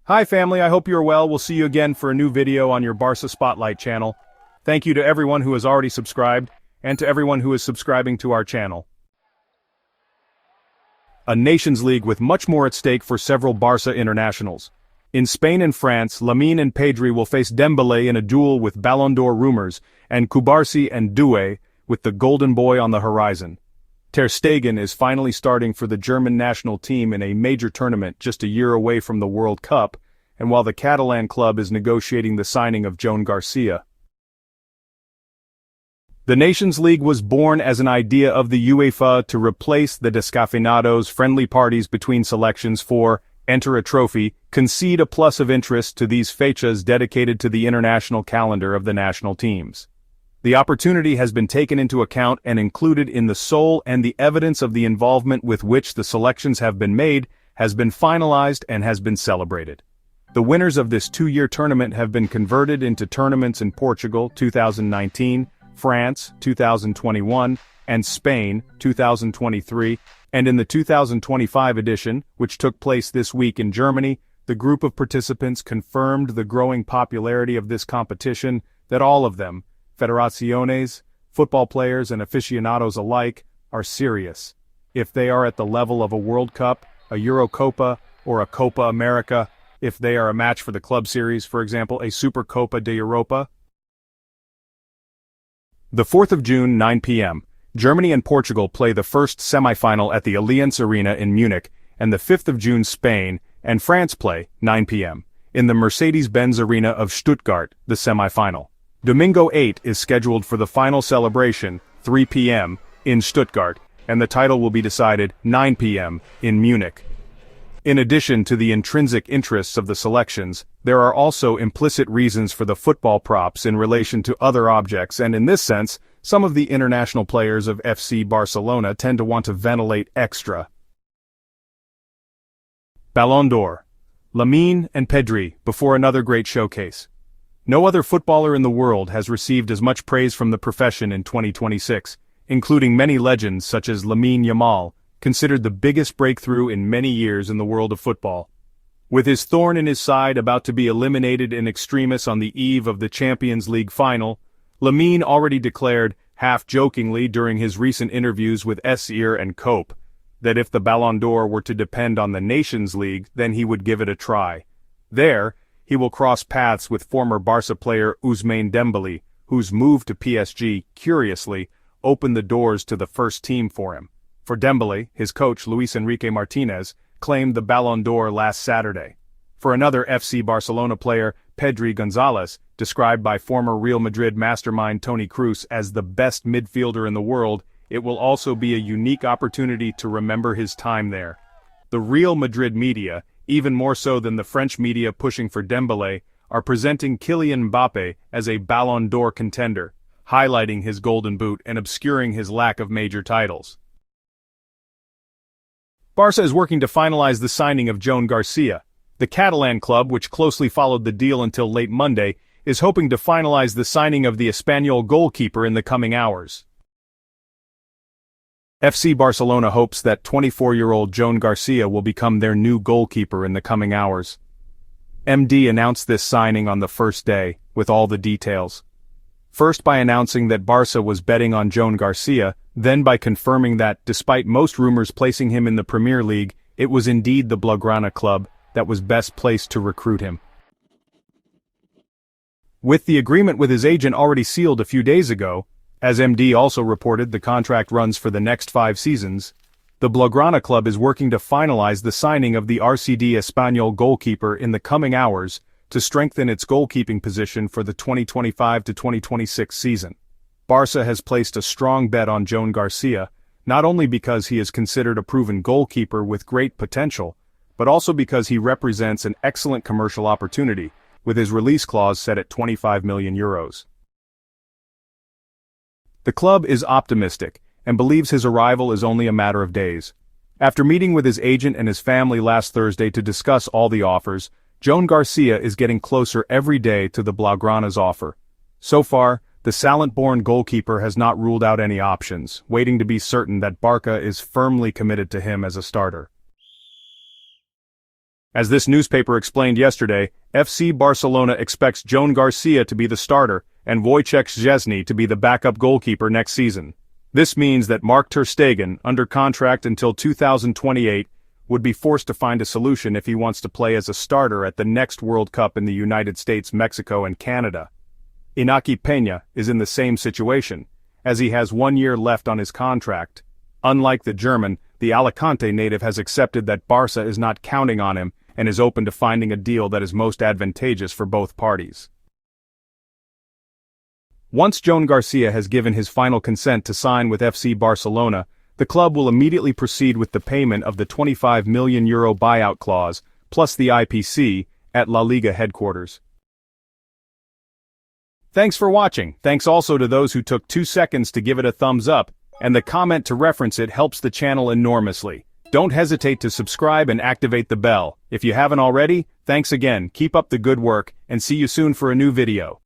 Hi family, I hope you're well. We'll see you again for a new video on your Barça Spotlight channel. Thank you to everyone who has already subscribed, and to everyone who is subscribing to our channel. A Nations League with much more at stake for several Barça internationals. In Spain and France, Lamine and Pedri will face Dembélé in a duel with Ballon d'Or rumors, and Cubarsí and Doué with the Golden Boy on the horizon. Ter Stegen is finally starting for the German national team in a major tournament just a year away from the World Cup, and while the Catalan club is negotiating the signing of Joan Garcia. The Nations League was born as an idea of the UEFA to replace the descafeinados friendly parties between selections for, enter a trophy, concede a plus of interest to these fechas dedicated to the international calendar of the national teams. The opportunity has been taken into account and included in the soul, and the evidence of the involvement with which the selections have been made has been finalized and has been celebrated. The winners of this two-year tournament have been converted into tournaments in Portugal 2019, France 2021, and Spain 2023, and in the 2025 edition, which took place this week in Germany, the group of participants confirmed the growing popularity of this competition, that all of them, federaciones, football players and aficionados alike, are serious. If they are at the level of a World Cup, a Eurocopa, or a Copa America, if they are a match for the club series, for example a Supercopa de Europa. The 4th of June, 9 p.m., Germany and Portugal play the first semi-final at the Allianz Arena in Munich, and the 5th of June Spain and France play, 9 p.m., in the Mercedes-Benz Arena of Stuttgart, the semi-final. Domingo 8 is scheduled for the final celebration, 3 p.m., in Stuttgart, and the title will be decided 9 p.m. in Munich. In addition to the intrinsic interests of the selections, there are also implicit reasons for the football props in relation to other objects, and in this sense, some of the international players of FC Barcelona tend to want to ventilate extra. Ballon d'Or. Lamine and Pedri before another great showcase. No other footballer in the world has received as much praise from the profession in 2026, including many legends such as Lamine Yamal, considered the biggest breakthrough in many years in the world of football. With his thorn in his side about to be eliminated in extremis on the eve of the Champions League final, Lamine already declared, half-jokingly during his recent interviews with Esir and Cope, that if the Ballon d'Or were to depend on the Nations League, then he would give it a try. There, he will cross paths with former Barça player Ousmane Dembélé, whose move to PSG, curiously, opened the doors to the first team for him. For Dembélé, his coach Luis Enrique Martinez claimed the Ballon d'Or last Saturday. For another FC Barcelona player, Pedri González, described by former Real Madrid mastermind Toni Kroos as the best midfielder in the world, it will also be a unique opportunity to remember his time there. The Real Madrid media, even more so than the French media pushing for Dembélé, are presenting Kylian Mbappé as a Ballon d'Or contender, highlighting his golden boot and obscuring his lack of major titles. Barça is working to finalize the signing of Joan Garcia. The Catalan club, which closely followed the deal until late Monday, is hoping to finalize the signing of the Espanyol goalkeeper in the coming hours. FC Barcelona hopes that 24-year-old Joan Garcia will become their new goalkeeper in the coming hours. MD announced this signing on the first day, with all the details. First by announcing that Barça was betting on Joan Garcia, then by confirming that, despite most rumors placing him in the Premier League, it was indeed the Blaugrana club that was best placed to recruit him. With the agreement with his agent already sealed a few days ago, as MD also reported the contract runs for the next 5 seasons, the Blaugrana club is working to finalize the signing of the RCD Espanyol goalkeeper in the coming hours to strengthen its goalkeeping position for the 2025-2026 season. Barça has placed a strong bet on Joan Garcia, not only because he is considered a proven goalkeeper with great potential, but also because he represents an excellent commercial opportunity, with his release clause set at €25 million. The club is optimistic, and believes his arrival is only a matter of days. After meeting with his agent and his family last Thursday to discuss all the offers, Joan Garcia is getting closer every day to the Blaugrana's offer. So far, the Salent-born goalkeeper has not ruled out any options, waiting to be certain that Barca is firmly committed to him as a starter. As this newspaper explained yesterday, FC Barcelona expects Joan Garcia to be the starter and Wojciech Szczesny to be the backup goalkeeper next season. This means that Ter Stegen, under contract until 2028, would be forced to find a solution if he wants to play as a starter at the next World Cup in the United States, Mexico, and Canada. Iñaki Peña is in the same situation, as he has 1 year left on his contract. Unlike the German, the Alicante native has accepted that Barça is not counting on him and is open to finding a deal that is most advantageous for both parties. Once Joan Garcia has given his final consent to sign with FC Barcelona, the club will immediately proceed with the payment of the €25 million buyout clause, plus the IPC, at La Liga headquarters. Thanks for watching. Thanks also to those who took 2 seconds to give it a thumbs up, and the comment to reference it helps the channel enormously. Don't hesitate to subscribe and activate the bell. If you haven't already, thanks again, keep up the good work, and see you soon for a new video.